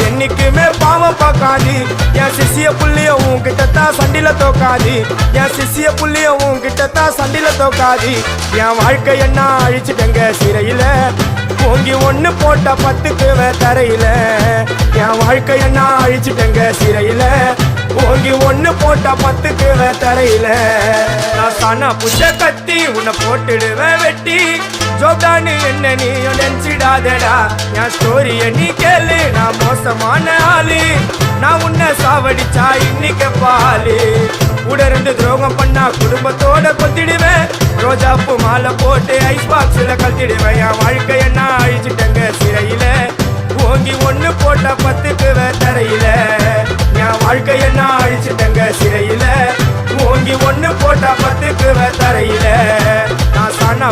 என்னைக்குமே பாவம் பார்க்காது என் சிசிய புள்ளிய உன்கிட்டத்தான் சண்டில தோக்காது என் சிசிய புள்ளிய உன்கிட்டத்தான் சண்டில தோக்காது என் வாழ்க்கை என்ன அழிச்சிட்டங்க சிறையில ஓங்கி ஒண்ணு போட்ட 10க்கு தரையில என் வாழ்க்கை என்ன அழிச்சிட்டங்க சிறையில ஓங்கி ஒண்ணு போட்ட 10க்கு தரையில நான் சானா புஷ கத்தி உன்னை போட்டுடுவேன் வெட்டி ஜோப்டானு என்ன நீ நினைச்சிடாதடா என் ஸ்டோரிய நீ கேளு நான் மோசமான ஆளு நான் உன்னை சாவடிச்சா இன்னைக்கு பாலு உடருந்து துரோகம் பண்ணா குடும்பத்தோட கொத்திடுவேன் ரோஜாப்பு மாலை போட்டு ஐஸ் பாக்ஸ்ல கத்திடுவேன் என் வாழ்க்கை என்ன அழிச்சிட்டங்க சிறையில ஓங்கி ஒண்ணு போட்ட 10க்கு தரையில என் வாழ்க்கை என்ன அழிச்சிட்டங்க சிறையில ஓங்கி ஒண்ணு போட்ட 10க்கு தரையில நான் சானா